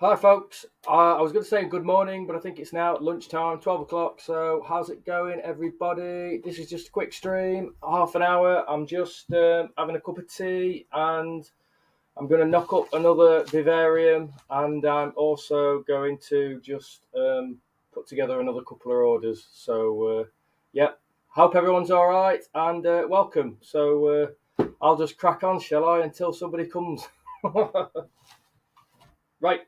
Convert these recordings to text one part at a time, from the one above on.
Hi, folks. I was going to say good morning, but I think it's now lunchtime, 12 o'clock. So, how's it going, everybody? This is just a quick stream, half an hour. I'm just having a cup of tea and I'm going to knock up another vivarium. And I'm also going to just put together another couple of orders. So, yeah, hope everyone's all right and welcome. So, I'll just crack on, shall I, until somebody comes. Right.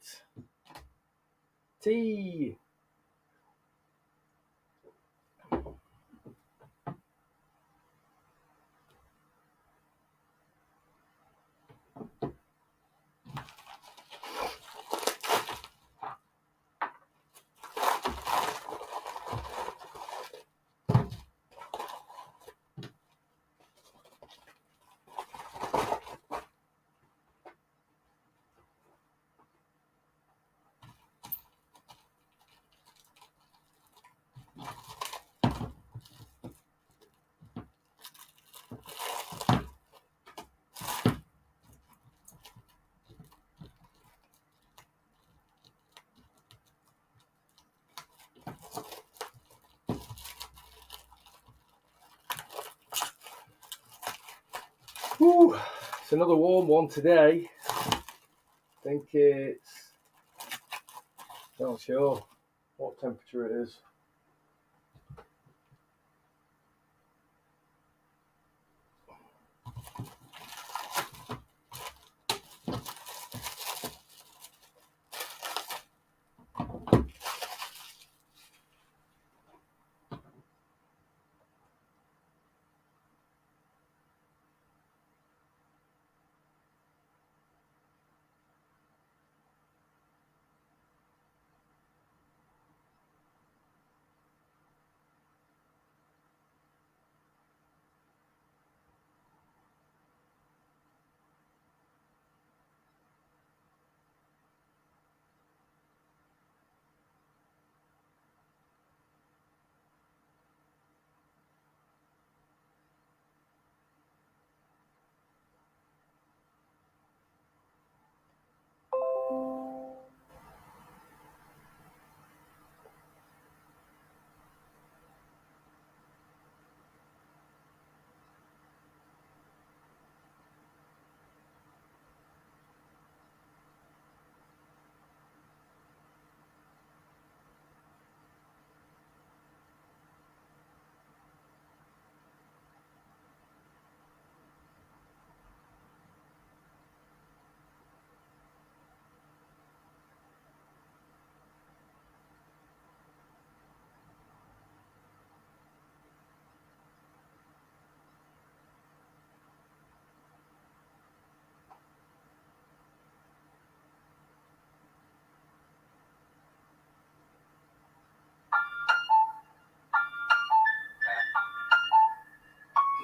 Tea. Whew, it's another warm one today. I think it's not sure what temperature it is.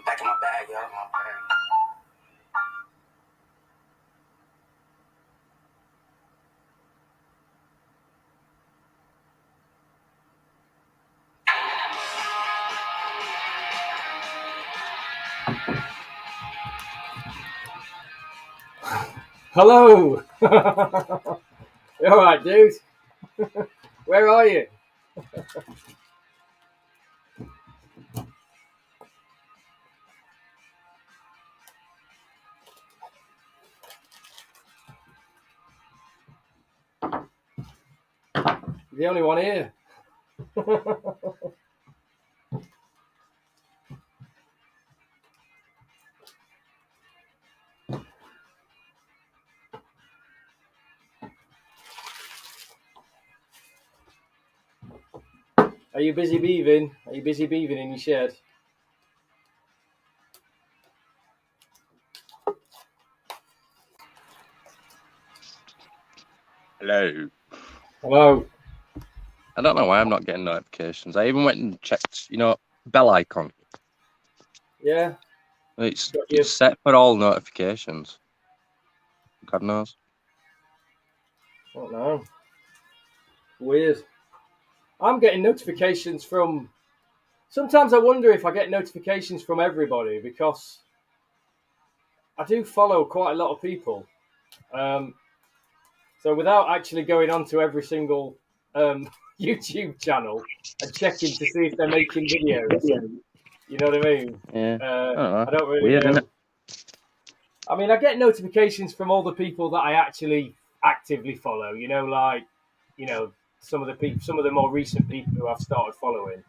Back in my bag, yo. Hello. You all right, dude? Where are you? You're the only one here. Are you busy beaving? Are you busy beaving in your shed? Hello. Hello. I don't know why I'm not getting notifications. I even went and checked, bell icon. Yeah. It's Got you. set for all notifications. God knows. I don't know. Weird. I'm getting notifications from. Sometimes I wonder if I get notifications from everybody because I do follow quite a lot of people. So without actually going onto every single YouTube channel and checking to see if they're making videos, you know what I mean? Yeah. I don't really Weird, know. isn't it? I mean, I get notifications from all the people that I actually actively follow. You know, like some of the more recent people who I've started following.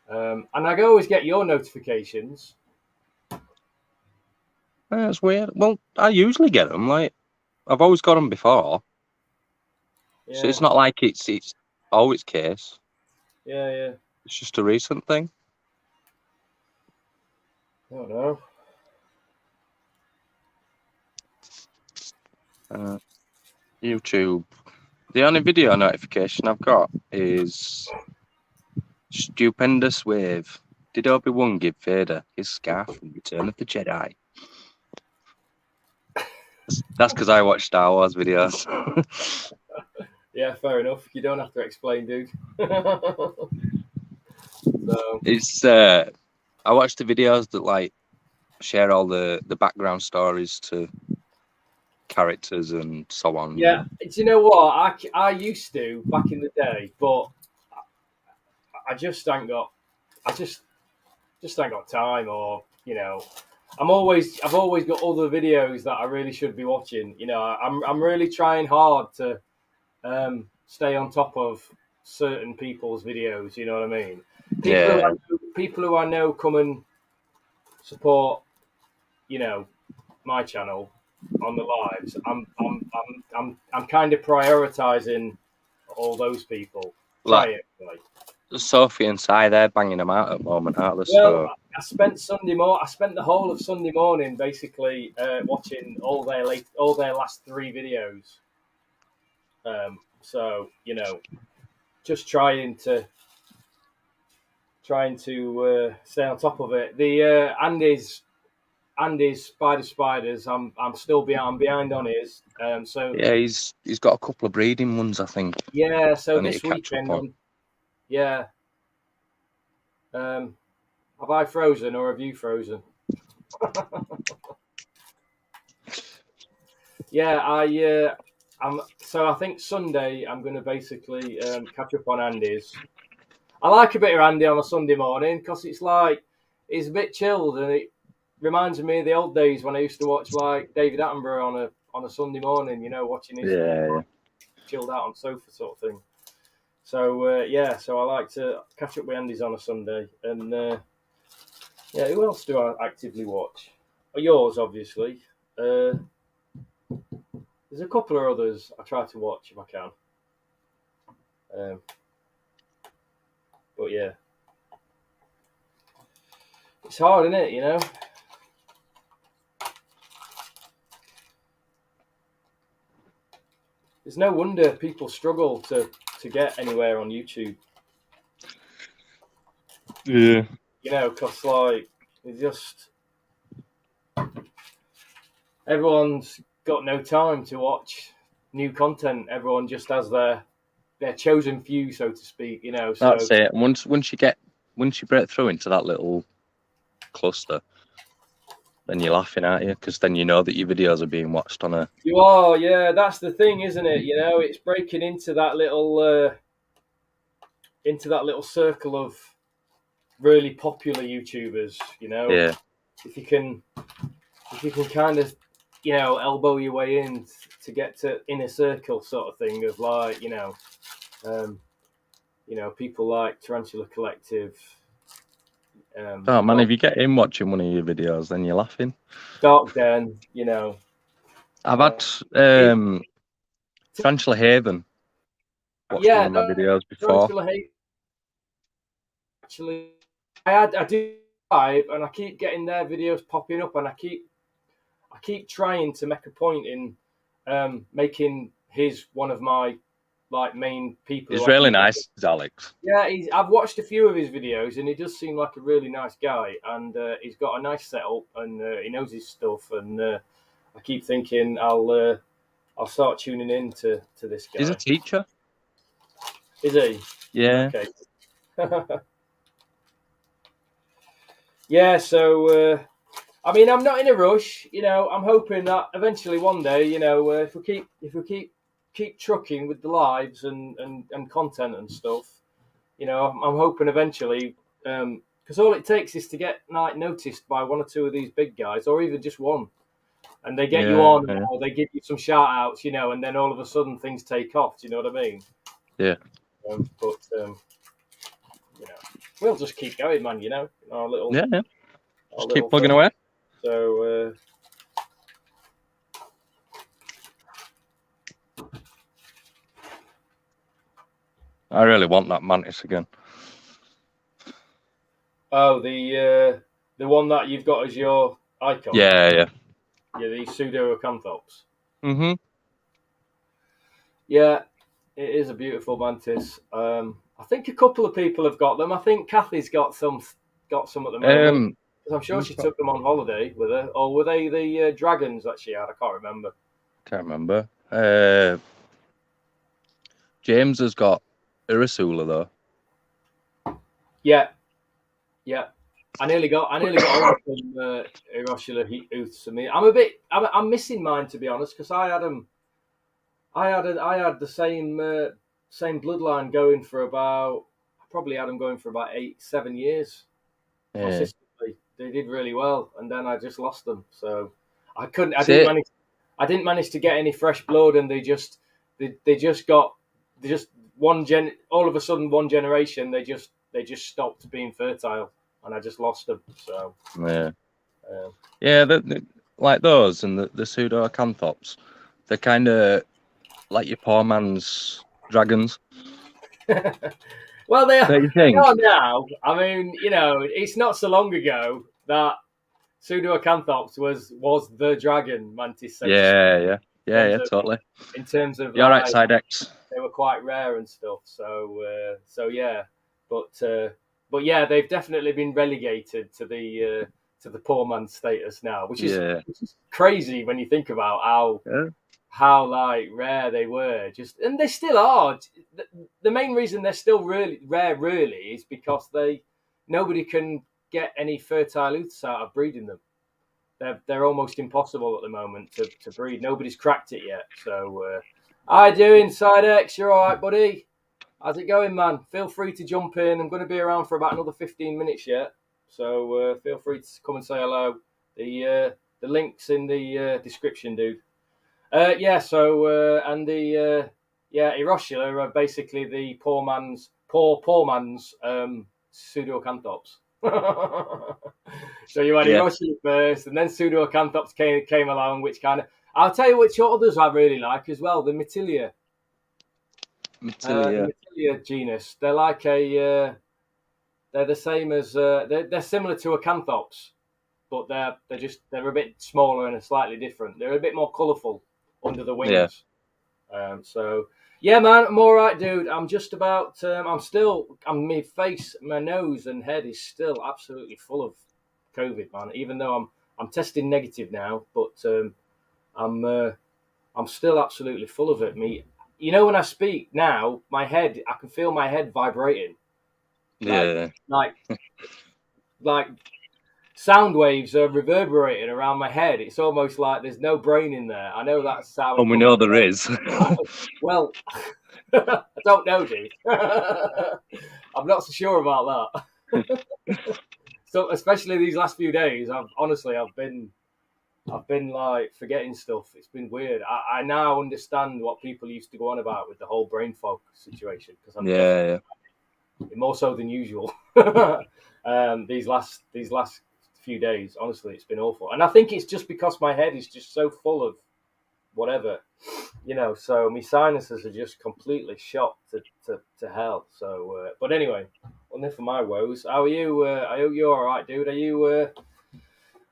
And I always get your notifications. That's weird. Well, I usually get them. Like, I've always got them before, so Yeah, it's not like it's always case. yeah. It's just a recent thing. I don't know. YouTube. The only video notification I've got is Stupendous Wave. Did Obi-Wan give Vader his scarf from Return of the Jedi? That's because I watch Star Wars videos. Yeah, fair enough. You don't have to explain, dude. So It's I watch the videos that like share all the background stories to characters and so on. yeah, do you know what? I used to back in the day, but I just ain't got. I just ain't got time, or I've always got other videos that I really should be watching. I'm really trying hard to stay on top of certain people's videos. You know what I mean? People who I know come and support, my channel on the lives. I'm kind of prioritizing all those people. Like Like, Sophie and Si, they're banging them out at the moment, aren't they? well, So I spent the whole of Sunday morning basically watching all their last 3 videos. So just trying to stay on top of it. The Andy's Spiders. I'm still behind on his. So yeah, he's got a couple of breeding ones, I think. yeah. So I need this to catch up weekend, on. yeah. Have I frozen or have you frozen? Yeah, I think Sunday I'm going to basically catch up on Andy's. I like a bit of Andy on a Sunday morning because it's a bit chilled and it reminds me of the old days when I used to watch like David Attenborough on a Sunday morning. Watching his Yeah. chilled out on the sofa sort of thing. So so I like to catch up with Andy's on a Sunday, and who else do I actively watch? Yours, obviously. There's a couple of others I try to watch if I can. But yeah, it's hard, isn't it? There's no wonder people struggle to get anywhere on YouTube. Yeah. Because it's just everyone's got no time to watch new content. Everyone just has their chosen few, so to speak. So That's it. Once you break through into that little cluster, then you're laughing, aren't you? Because then you know that your videos are being watched on a. You are, yeah. That's the thing, isn't it? It's breaking into that little circle of really popular YouTubers. Yeah. If you can kind of elbow your way in to get to inner circle sort of thing of people like Tarantula Collective. Oh man, if you get him watching one of your videos, then you're laughing. Dark Den, I've had Tarantula Haven watched one of my videos before. Tarantula Haven. Actually, I do live, and I keep getting their videos popping up, and I keep trying to make a point in making his one of my main people. He's really nice, Alex. Yeah, I've watched a few of his videos, and he does seem like a really nice guy, and he's got a nice setup, and he knows his stuff, and I keep thinking I'll start tuning in to this guy. He's a teacher. Is he? Yeah. Okay. Yeah, so I mean, I'm not in a rush. I'm hoping that eventually one day, if we keep trucking with the lives and content and stuff, I'm hoping eventually, because all it takes is to get noticed by one or two of these big guys, or even just one, and they get you on, or they give you some shout outs, and then all of a sudden things take off. Do you know what I mean? Yeah. We'll just keep going, man. Our little Just keep plugging away. So. I really want that mantis again. Oh, the one that you've got as your icon. Yeah, the pseudo-acanthopus. Mm-hmm. Yeah, it is a beautiful mantis. I think a couple of people have got them. I think Kathy's got some at the moment. I'm sure she took them on holiday with her. Or were they the dragons that she had? I can't remember. Can't remember. James has got Ursula though. Yeah. I nearly got all of them. Hiroshima Ooths to me. I'm missing mine, to be honest, because I had them. I had the same bloodline going for about. I probably had them going for about 7 years. Yeah. Consistently, they did really well, and then I just lost them. So I couldn't. I didn't manage to get any fresh blood, and they just one gen. All of a sudden, one generation, they just stopped being fertile, and I just lost them. So like those and the pseudo-acanthops, they're kind of like your poor man's dragons. Well, they are now. I mean, it's not so long ago that pseudo-acanthops was the dragon mantis. Yeah, totally. In terms of you're right, Sidex. They were quite rare and stuff. So yeah, but yeah, they've definitely been relegated to the poor man's status now, which is crazy when you think about how like rare they were. And they still are. The main reason they're still really rare, really, is because nobody can get any fertile ooths out of breeding them. They're almost impossible at the moment to breed. Nobody's cracked it yet. So, how you doing, Sidex? You're all right, buddy? How's it going, man? Feel free to jump in. I'm going to be around for about another 15 minutes yet. So feel free to come and say hello. The link's in the description, dude. Hiroshima are basically the poor man's pseudo-acanthops. So you had Hiroshima first, and then pseudo-acanthops came along, which kind of... I'll tell you which others I really like as well, the Matilia. The Matilia genus. They're like they're the same as... they're similar to acanthops, but they're a bit smaller and slightly different. They're a bit more colourful under the wings. Yeah, man, I'm all right, dude. I'm just about. My face, my nose, and head is still absolutely full of COVID, man. Even though I'm testing negative now, but I'm still absolutely full of it. When I speak now, I can feel my head vibrating. Like sound waves are reverberating around my head. It's almost like there's no brain in there. I know that's how. And we know there is. Well, I don't know, dude. I'm not so sure about that. So, especially these last few days, I've been like forgetting stuff. It's been weird. I now understand what people used to go on about with the whole brain fog situation, because I'm more so than usual. These last few days, honestly, it's been awful, and I think it's just because my head is just so full of whatever, so my sinuses are just completely shot to hell. So but anyway, enough of my woes. How are you? I hope you're all right, dude.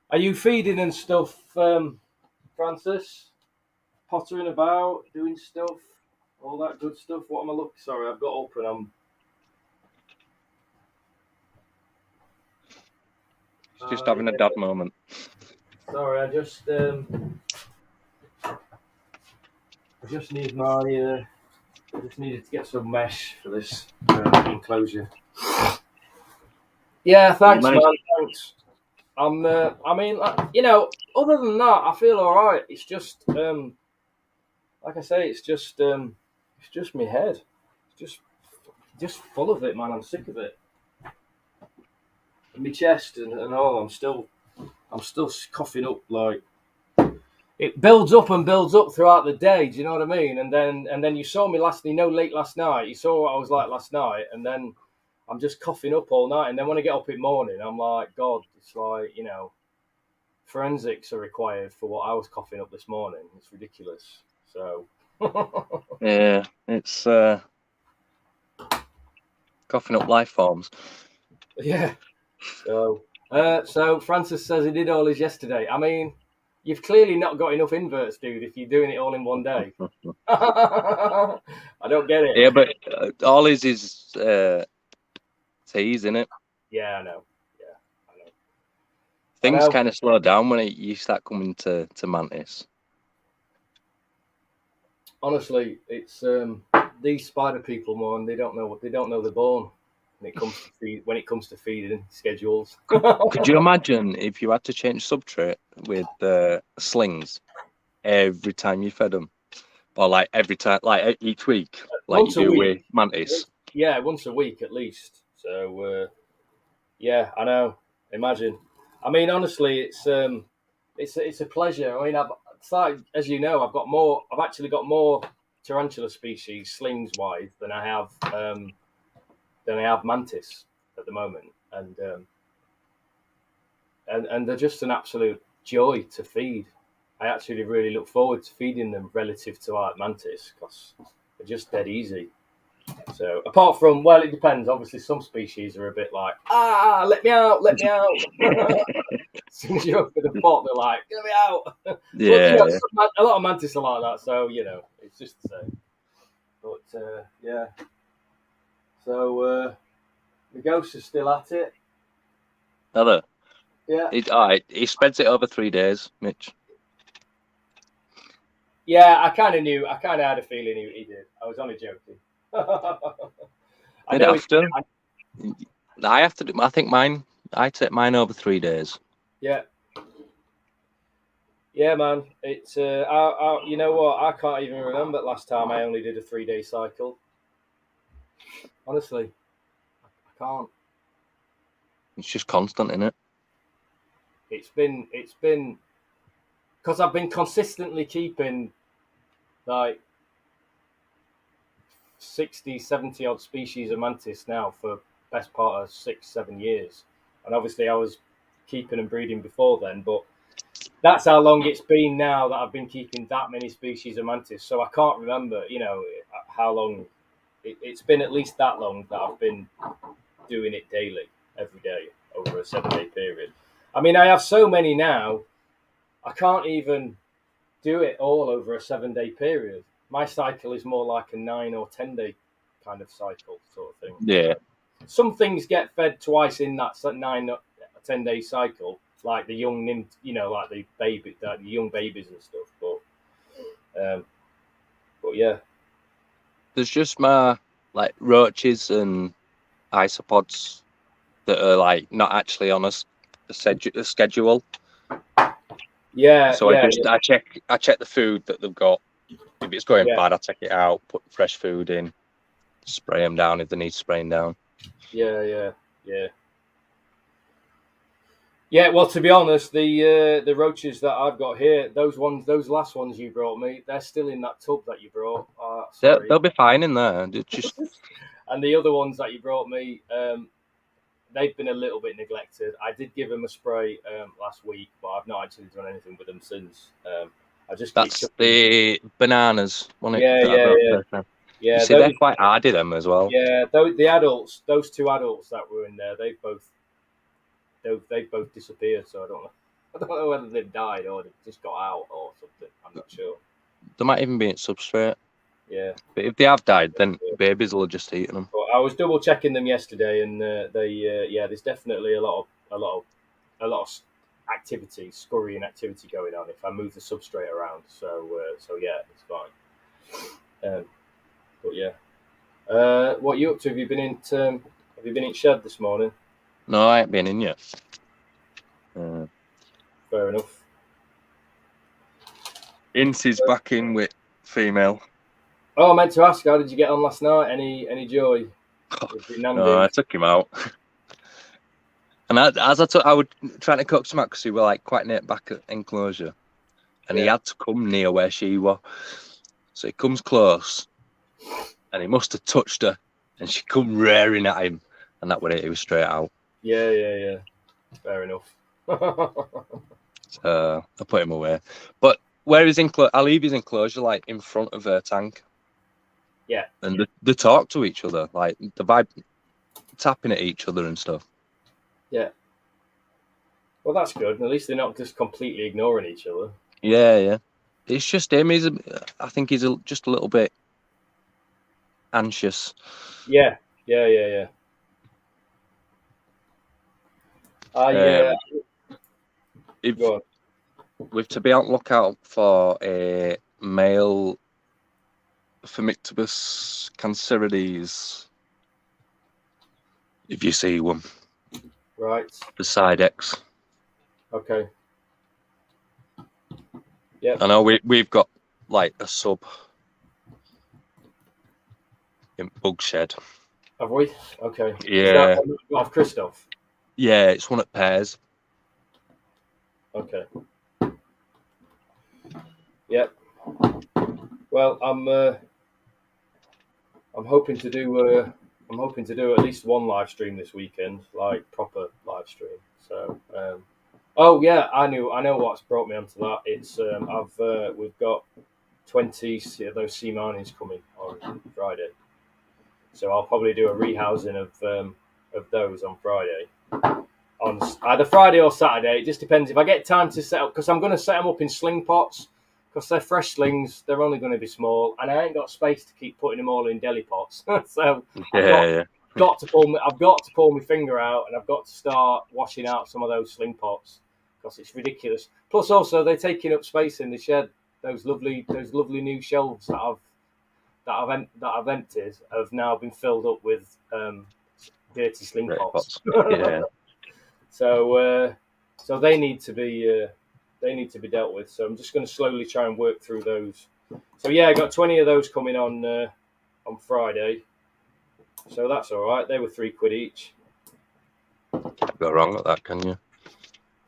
Are you feeding and stuff, Francis? Pottering about, doing stuff, all that good stuff. What am I looking? Sorry, I've got open. Just having a dad moment. Sorry, I just need my. I just needed to get some mesh for this enclosure. Yeah, thanks, man. Thanks. I mean, other than that, I feel all right. It's just, like I say, it's just my head. It's just full of it, man. I'm sick of it. And my chest and all. I'm still coughing up like it builds up and builds up throughout the day. Do you know what I mean? And then you saw me late last night. You saw what I was like last night, and then I'm just coughing up all night. And then when I get up in the morning, I'm like, God, it's like forensics are required for what I was coughing up this morning. It's ridiculous. So Yeah, it's coughing up life forms. yeah. So Francis says he did all his yesterday. I mean, you've clearly not got enough inverts, dude. If you're doing it all in one day, I don't get it. Yeah, but all is teas, isn't it? Yeah, I know. Yeah, I know. Things kind of slow down when you start coming to Mantis. Honestly, it's these spider people, man. They don't know they're born when it comes to feeding schedules. Could you imagine if you had to change substrate with slings every time you fed them, or like every time, like each week, like Once you a do week. with Mantis? Yeah, once a week at least. So yeah, I know. Imagine. I mean, honestly, it's a pleasure. I mean, it's like, as you know, I've actually got more tarantula species slings wise than I have mantis at the moment, and they're just an absolute joy to feed. I actually really look forward to feeding them relative to our mantis because they're just dead easy. So apart from, well, it depends. Obviously, some species are a bit like, let me out, let me out. As soon as you open the pot, they're like, get me out. Yeah. But, a lot of mantis are like that, so it's just the same. But yeah, so the ghost is still at it. Other. Yeah, He spreads it over 3 days, Mitch. yeah. I kind of knew. I kind of had a feeling he did. I was only joking. I know. I have to do. I think mine. I take mine over 3 days. Yeah. Yeah, man. It's you know what? I can't even remember last time I only did a 3-day cycle. Honestly, I can't. It's just constant, isn't it? It's been because I've been consistently keeping like 60, 70 odd species of mantis now for best part of 6, 7 years, and obviously I was keeping and breeding before then, but that's how long it's been now that I've been keeping that many species of mantis. So I can't remember, how long. It's been at least that long that I've been doing it daily, every day, over a 7-day period. I mean, I have so many now, I can't even do it all over a 7-day period. My cycle is more like a 9 or 10-day kind of cycle, sort of thing. Yeah. Some things get fed twice in that 9 or 10-day cycle, like the young like the young babies and stuff. But yeah. There's just my like roaches and isopods that are like not actually on a schedule. Yeah. So yeah, I check the food that they've got. If it's going yeah. bad, I take it out, put fresh food in, spray them down if they need spraying down. Yeah. Yeah, well, to be honest, the roaches that I've got here, those last ones you brought me, they're still in that tub that you brought. Sorry. They'll be fine in there. Just And the other ones that you brought me, they've been a little bit neglected. I did give them a spray last week, but I've not actually done anything with them since. That's the bananas. Yeah. You see, they're quite hardy them as well. Yeah, those 2 adults that were in there, they've both disappeared. So I don't know whether they've died or they've just got out or something. I'm not sure. They might even be in substrate. Yeah. But if they have died, then babies will have just eaten them. But I was double checking them yesterday, and there's definitely a lot of activity, scurrying activity going on if I move the substrate around. So yeah, it's fine. But yeah, what are you up to? Have you been in shed this morning? No, I ain't been in yet. Fair enough. Incy's back in with female. Oh, I meant to ask, how did you get on last night? Any joy? No, I took him out. And I was trying to coax him out because he were like quite near back at enclosure. And he had to come near where she was. So he comes close and he must have touched her and she come rearing at him. And that was it, he was straight out. Yeah. Fair enough. So I put him away. But where he's I leave his enclosure like in front of her tank. Yeah. And they talk to each other, like the vibe tapping at each other and stuff. Yeah. Well, that's good. At least they're not just completely ignoring each other. Yeah. It's just him. I think he's just a little bit anxious. Yeah. We've to be on lookout for a male Phimictobus cancerides. If you see one. Right. The side X. Okay. Yeah. I know we've got like a sub in Bug Shed. Have we? Okay. Yeah. Is that one of Christoph? Yeah, it's one at Pairs. Okay. Yep. Well, I'm hoping to do at least one live stream this weekend, like proper live stream. So, oh yeah, I know what's brought me onto that. It's we've got 20 of those sea marnies coming on Friday, so I'll probably do a rehousing of those on Friday. On either Friday or Saturday, it just depends if I get time to set up, because I'm going to set them up in sling pots, because they're fresh slings. They're only going to be small, and I ain't got space to keep putting them all in deli pots. So I've got to pull my finger out, and I've got to start washing out some of those sling pots, because it's ridiculous. Plus, also they're taking up space in the shed. Those lovely new shelves that I've emptied have now been filled up with dirty sling pots. Yeah. So they need to be dealt with. So I'm just going to slowly try and work through those. So yeah, I got 20 of those coming on Friday. So that's all right. They were £3 each. Can't go wrong with that, can you?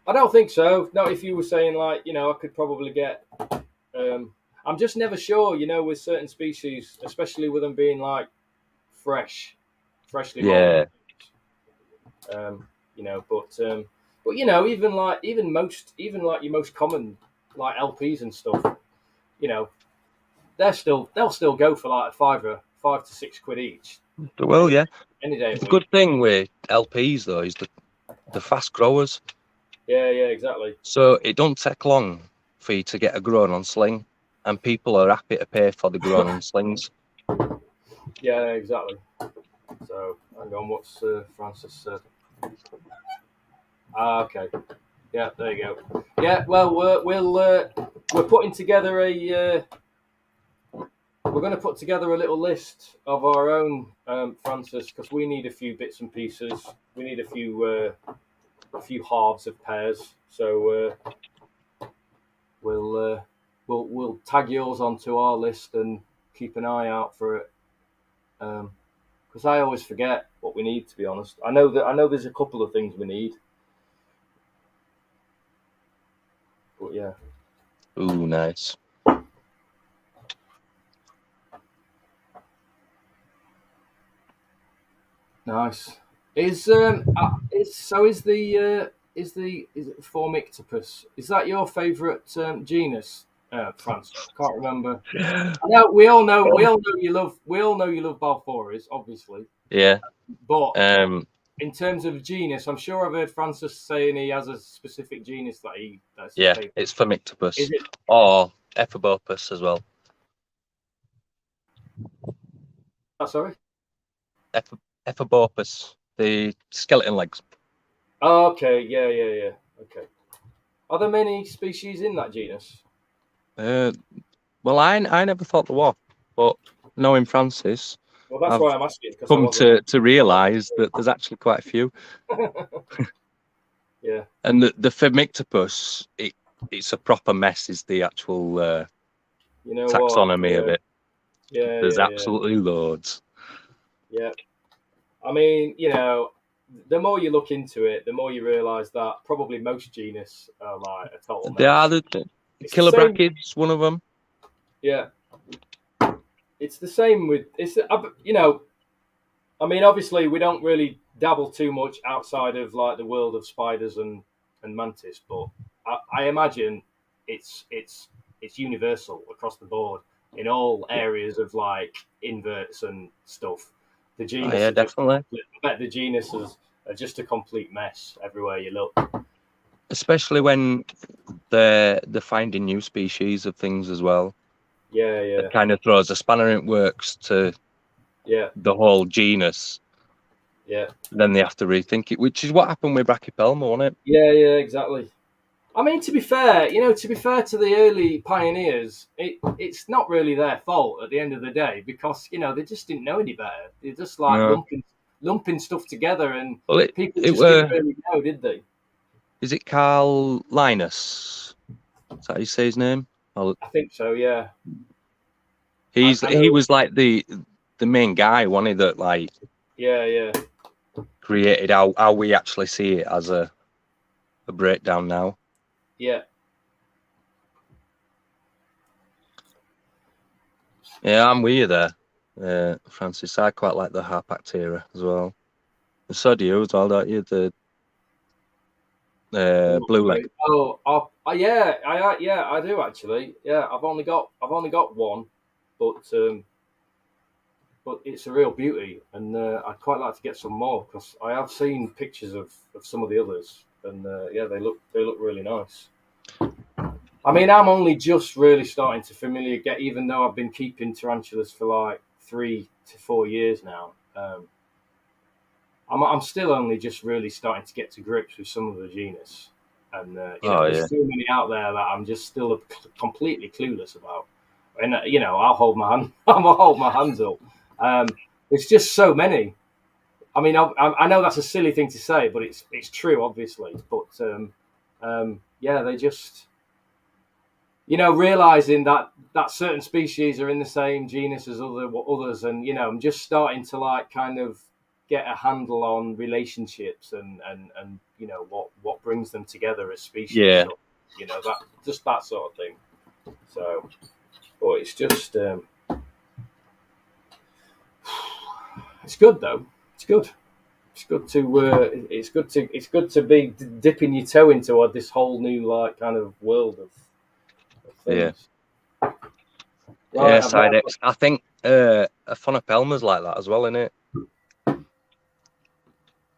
I don't think so. Not if you were saying like, I could probably get. I'm just never sure, with certain species, especially with them being like freshly. Yeah. But even your most common like LPs and stuff, they'll still go for like £5 to £6 each. Well, yeah. Any day. The good thing with LPs though is the fast growers. Yeah, exactly. So it don't take long for you to get a grown on sling, and people are happy to pay for the grown on slings. Yeah, exactly. So hang on, what's Francis said? Okay. Yeah, there you go. Yeah, well, we're putting together we're going to put together a little list of our own, Francis, because we need a few bits and pieces. We need a few halves of pairs. So we'll tag yours onto our list and keep an eye out for it. Because I always forget what we need. To be honest, I know there's a couple of things we need. But yeah. Ooh, nice. Nice. Is the Formictopus? Is that your favourite genus, France? I can't remember. We all know you love Balfours, obviously. Yeah. But in terms of genus, I'm sure I've heard Francis saying he has a specific genus that's his favourite. It's Phimictopus or Ephebopus as well. Oh, sorry. Ephebopus, the skeleton legs. Oh, okay, yeah. Okay. Are there many species in that genus? Well, I never thought there were, but knowing Francis, well, that's why I'm asking. Come to realise that there's actually quite a few. Yeah. And the Phimictopus, it's a proper mess. Is the actual You know taxonomy what? of it? Yeah, There's yeah, yeah. absolutely loads. Yeah. I mean, the more you look into it, the more you realise that probably most genus are like a total They are mess. the It's the killer same. brachids, one of them. Yeah. It's the same with I mean, obviously, we don't really dabble too much outside of like the world of spiders and mantis, but I imagine it's universal across the board in all areas of like inverts and stuff. The Oh genus yeah, are just definitely. I bet the genuses are just a complete mess everywhere you look. Especially when they're finding new species of things as well. Yeah, yeah, It kind of throws a spanner in works to yeah, the whole genus. yeah, Then they have to rethink it, which is what happened with Brachypelma, wasn't it? yeah, yeah, exactly. I mean, to be fair to the early pioneers, it's not really their fault at the end of the day because they just didn't know any better. They're just like No. lumping stuff together, and Well, people it just didn't were. really know, did they? Is it Carl Linus? Is that how you say his name? Oh, I think so. Yeah, I he know. was like the main guy, one he that like Yeah, yeah, created how we actually see it as a breakdown now. yeah. Yeah, I'm with you there, Francis. I quite like the Harpactera as well. And so do you as well, don't you? The blue leg. Yeah, I do actually. Yeah, I've only got one, but it's a real beauty, and I'd quite like to get some more because I have seen pictures of some of the others, and yeah, they look really nice. I mean, I'm only just really starting to get, even though I've been keeping tarantulas for like 3 to 4 years now. I'm still only just really starting to get to grips with some of the genus, and Oh there's yeah. so many out there that I'm just still completely clueless about. And I'll hold my hand, I'll hold my hands up. There's just so many. I mean, I know that's a silly thing to say, but it's true, obviously. But yeah, they just realizing that certain species are in the same genus as others, and I'm just starting to like kind of get a handle on relationships and what brings them together as species. Yeah. So, that just that sort of thing. So, but it's just it's good though. It's good. It's good to it's good to be dipping your toe into this whole new like kind of world of Yeah. things. Yeah, Right, I've side now X. I think a Phonopelma's like that as well, isn't it?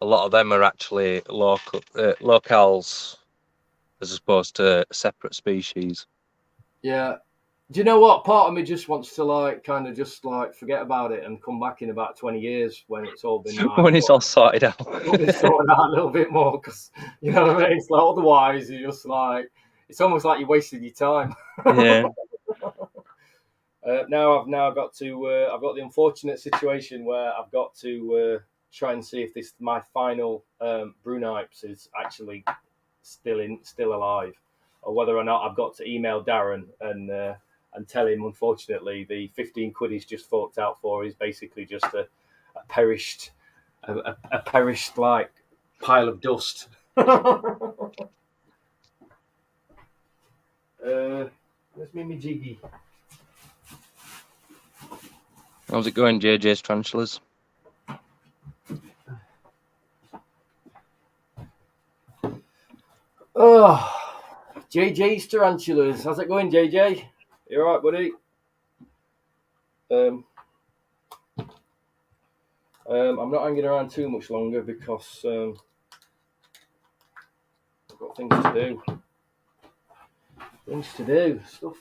A lot of them are actually locales as opposed to separate species. yeah. Do you know what? Part of me just wants to like kind of just like forget about it and come back in about 20 years when it's all been like When it's all sorted out. sorted out a little bit more because you know what I mean. It's like otherwise you're just like it's almost like you're wasting your time. Yeah. Now I've got to I've got the unfortunate situation where I've got to try and see if this my final Brunipes is actually still alive, or whether or not I've got to email Darren and tell him. Unfortunately, the 15 quid he's just forked out for is basically just a perished a perished like pile of dust. Where's me jiggy? How's it going, JJ's Tarantulas? Oh, JJ's tarantulas. How's it going, JJ? You all right, buddy? I'm not hanging around too much longer because I've got things to do. Stuff.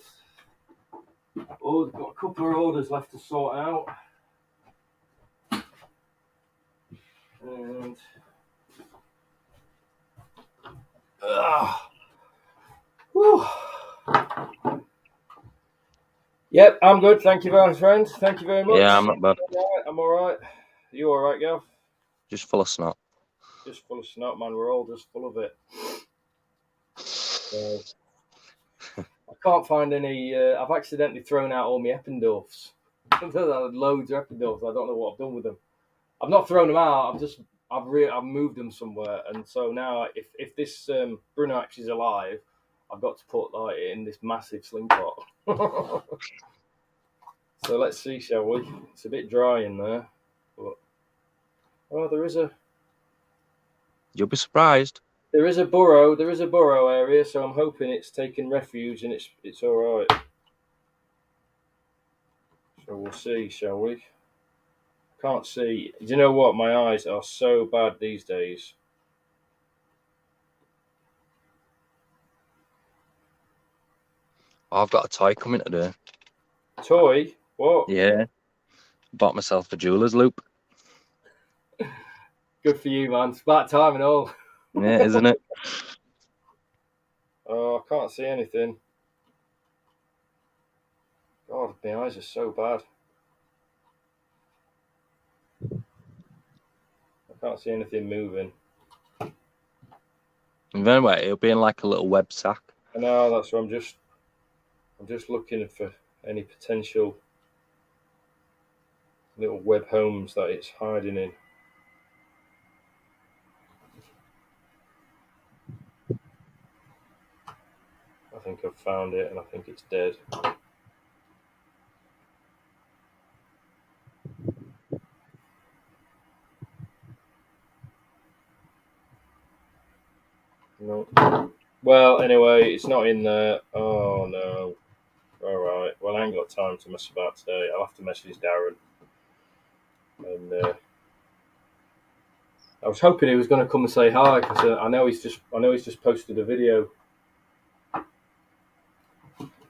Oh, I've got a couple of orders left to sort out. And whew. Yep, I'm good. Thank you very much, friends. Thank you very much. Yeah, I'm not bad. I'm all right. You all right, Gav? Just full of snot. just full of snot, man. We're all just full of it. So, I can't find any. I've accidentally thrown out all my Eppendorfs. I've had loads of Eppendorfs. I don't know what I've done with them. I've not thrown them out. I've moved them somewhere, and so now if this Brunax is alive, I've got to put like it in this massive sling pot. So let's see, shall we? It's a bit dry in there, but there is a. You'll be surprised. There is a burrow area, so I'm hoping it's taken refuge and it's all right. So we'll see, shall we? Can't see. Do you know what? My eyes are so bad these days. I've got a toy coming today. Toy? What? Yeah. Bought myself a jeweler's loop. Good for you, man. It's about time and all. Yeah, isn't it? Oh, I can't see anything. God, my eyes are so bad. I can't see anything moving. And anyway, it'll be in like a little web sack. I know, that's what I'm just looking for any potential little web homes that it's hiding in. I think I've found it, and I think it's dead. No. Well, anyway, it's not in there. Oh, no. All right. Well, I ain't got time to mess about today. I'll have to message Darren. And I was hoping he was going to come and say hi, because I know he's just posted a video.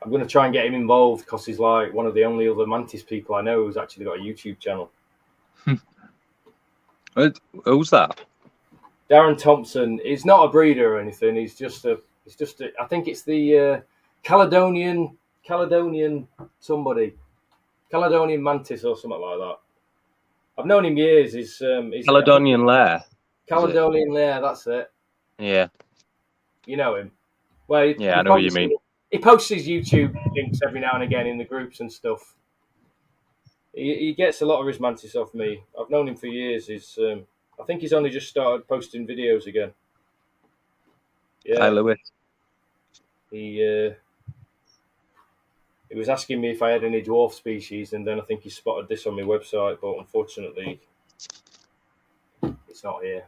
I'm going to try and get him involved, because he's like one of the only other Mantis people I know who's actually got a YouTube channel. Who's that? Darren Thompson. He's not a breeder or anything. He's just a. I think it's the Caledonian somebody, Caledonian Mantis or something like that. I've known him years. He's Caledonian Lair. Caledonian Lair. That's it. Yeah. You know him. Well, yeah, I know what you mean. He posts his YouTube links every now and again in the groups and stuff. He gets a lot of his Mantis off me. I've known him for years. I think he's only just started posting videos again. Yeah. Hi, Lewis. He was asking me if I had any dwarf species, and then I think he spotted this on my website, but unfortunately, it's not here.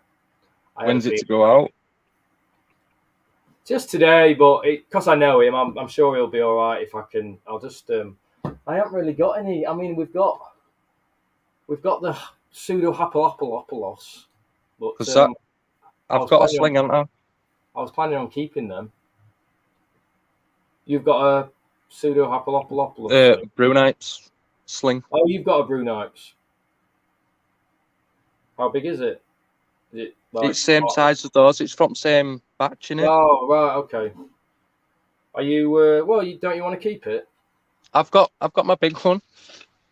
When's it to go out? Just today, but because I know him, I'm sure he'll be all right if I can. I'll just. I haven't really got any. I mean, we've got the pseudo-hapalopolos, but I've got a sling, haven't I? I was planning on keeping them. You've got a pseudo-hapalopolos. Bruneites sling. Oh, you've got a Bruneites. How big is it? Is it like, it's same size as those. It's from same batch, innit? Oh, right, okay. Are you? Don't you want to keep it? I've got my big one.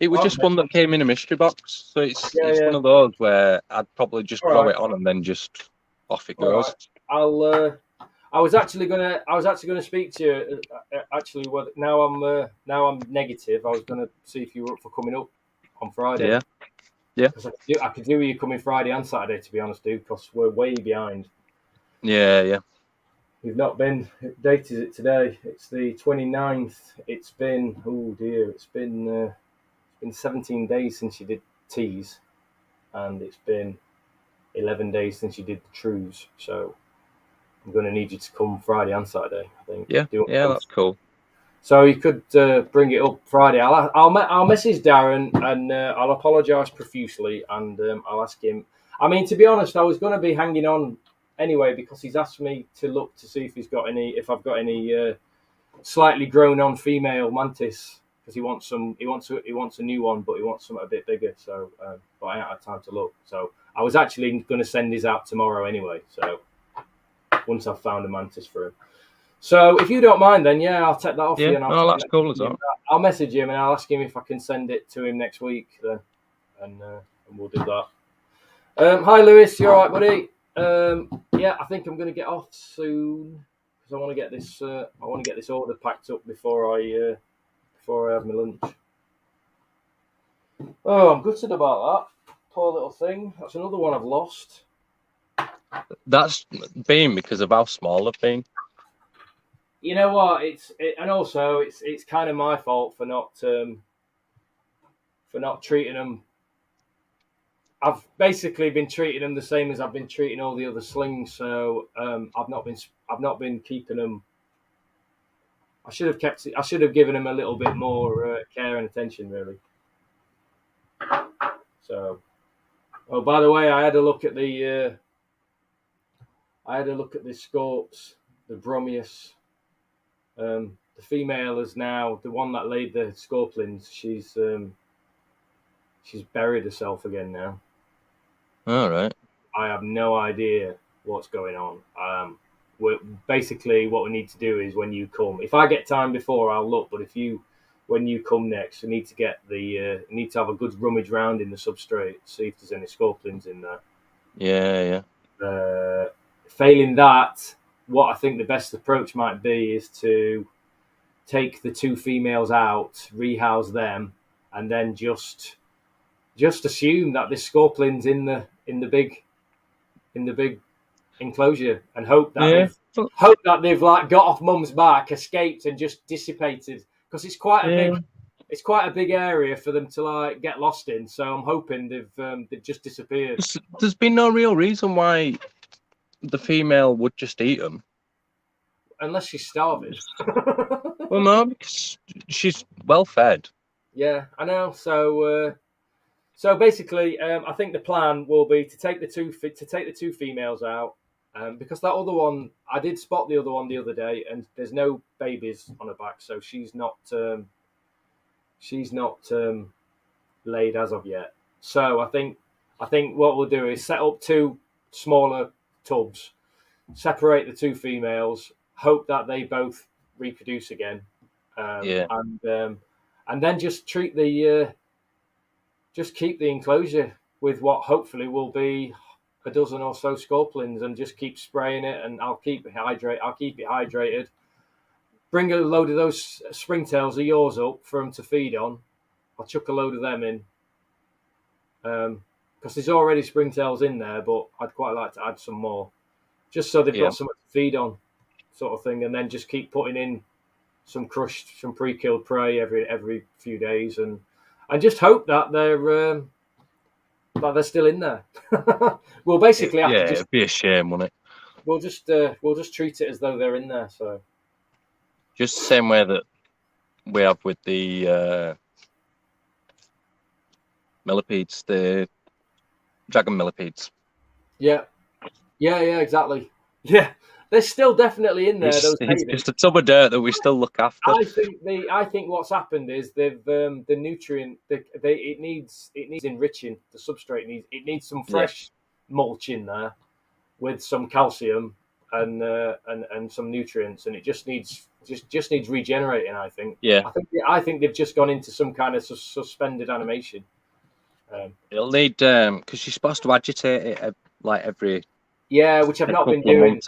It was just one that came in a mystery box, so it's one of those where I'd probably just grow it on and then just off it goes. Right. I was actually gonna speak to you. Now I'm negative. I was gonna see if you were up for coming up on Friday. Yeah. Because I could do with you coming Friday and Saturday, to be honest, dude. Because we're way behind. Yeah. We've not been. What date is it today? It's the 29th. It's been. Oh dear. It's been 17 days since you did teas, and it's been 11 days since you did the trues. So I'm going to need you to come Friday and Saturday, I think. Yeah, that's cool. So you could bring it up Friday. I'll message Darren, and I'll apologise profusely, and I'll ask him. I mean, to be honest, I was going to be hanging on anyway, because he's asked me to look to see if I've got any slightly grown on female mantis, because he wants a new one, but he wants something a bit bigger. So, but I haven't had time to look. So I was actually going to send his out tomorrow anyway. So once I've found a mantis for him. So if you don't mind, then I'll take that off you. And that's cool as well. I'll message him and I'll ask him if I can send it to him next week then, and we'll do that. Hi Lewis, you all right, buddy? Yeah, I think I'm going to get off soon because I want to get this. I want to get this order packed up before I have my lunch. Oh, I'm gutted about that. Poor little thing. That's another one I've lost. That's been because of how small they've been. You know what? And also it's kind of my fault for not treating them. I've basically been treating them the same as I've been treating all the other slings. So I've not been keeping them. I should have given them a little bit more care and attention, really. So, oh, by the way, I had a look at the scorps, the Bromius. The female is now the one that laid the scorpions. She's buried herself again now. All right. I have no idea what's going on. Basically, what we need to do is when you come. If I get time before, I'll look. But when you come next, we need to have a good rummage round in the substrate, see if there's any scorpions in there. Yeah. Failing that, what I think the best approach might be is to take the two females out, rehouse them, and then just assume that this scorpion's in the big enclosure and hope that they've like got off mum's back, escaped, and just dissipated because it's quite a big area for them to like get lost in. So I'm hoping they've just disappeared. There's been no real reason why the female would just eat them. Unless she's starving. Well, no, because she's well fed. Yeah, I know. So basically, I think the plan will be to take the two females out, because that other one, I did spot the other one the other day, and there's no babies on her back, so she's not laid as of yet. So I think what we'll do is set up two smaller tubs, separate the two females, hope that they both reproduce again, and then just keep the enclosure with what hopefully will be a dozen or so scorpions, and just keep spraying it, and I'll keep it hydrated. Bring a load of those springtails of yours up for them to feed on. I'll chuck a load of them in, because there's already springtails in there, but I'd quite like to add some more, just so they've got something to feed on, sort of thing. And then just keep putting in some pre-killed prey every few days, and just hope that they're still in there. We'll basically have to just. It'd be a shame, wouldn't it? We'll just treat it as though they're in there. So. Just the same way that we have with the millipedes, the dragon millipedes. Yeah, exactly. Yeah, they're still definitely in there. It's just a tub of dirt that we still look after. I think what's happened is they've the nutrient it needs enriching. The substrate needs some fresh mulch in there with some calcium and some nutrients, and it just needs regenerating. I think. Yeah. I think they've just gone into some kind of suspended animation. It'll need because you're supposed to agitate it like every. Yeah, which I've not been doing.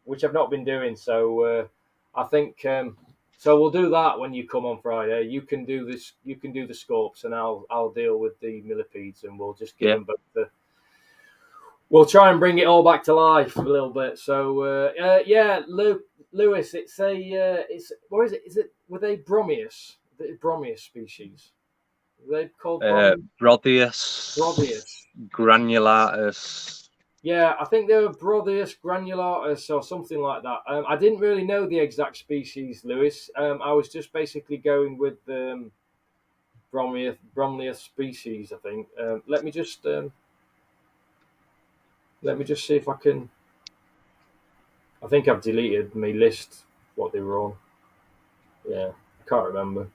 Which I've not been doing. So I think so. We'll do that when you come on Friday. You can do this. You can do the scorps, and I'll deal with the millipedes, and we'll just give them both We'll try and bring it all back to life a little bit. So Lewis, it's what is it? Were they Bromius? The Bromius species. Are they called Brodius granulatus. Yeah, I think they were Brodius granulatus or something like that. I didn't really know the exact species, Lewis. I was just basically going with the Bromlius species, I think. Let me just see if I can. I think I've deleted my list what they were on. Yeah, I can't remember.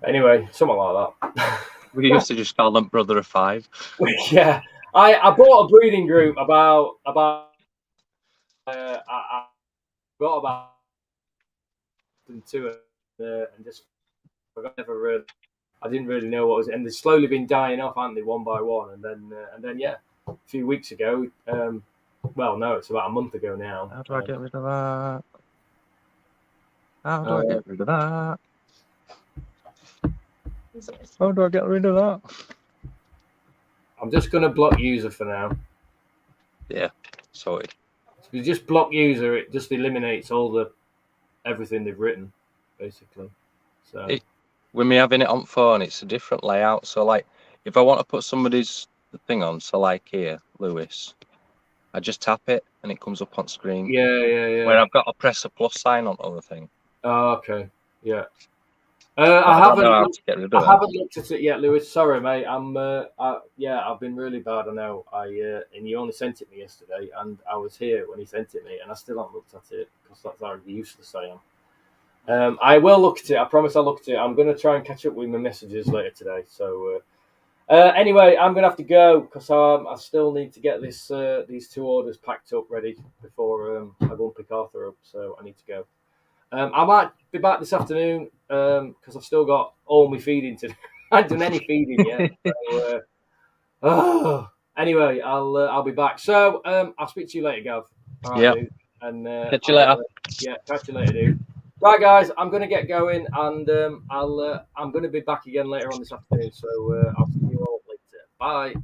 Anyway, something like that. We used to just call them Brother of Five. Yeah, I bought a breeding group about I got about two and just I didn't really know what was, and they've slowly been dying off, haven't they, one by one, and then yeah. a few weeks ago. Well, no, it's about a month ago now. How do I get rid of that? How do I get rid of that? How do I get rid of that? I'm just going to block user for now. Yeah, sorry. If you just block user, it just eliminates everything they've written, basically. So with me having it on phone, it's a different layout. So like, if I want to put somebody's thing on, so like here, Lewis, I just tap it and it comes up on screen. Yeah. Where I've got to press a plus sign on other thing. Oh, okay. Yeah. I haven't looked at it yet, Lewis. Sorry, mate. I've been really bad. I know. And you only sent it me yesterday, and I was here when he sent it me, and I still haven't looked at it because that's how useless I am. I will look at it. I promise I'll look at it. I'm going to try and catch up with my messages later today. So, anyway, I'm going to have to go because I still need to get these 2 orders packed up ready before I go and pick Arthur up. So I need to go. I might be back this afternoon because I've still got all my feeding to do. I haven't done any feeding yet. Anyway, I'll be back. So I'll speak to you later, Gav. All right, dude. And catch you later. Catch you later, dude. Right, guys, I'm going to get going, and I'm going to be back again later on this afternoon. So I'll see you all later. Bye.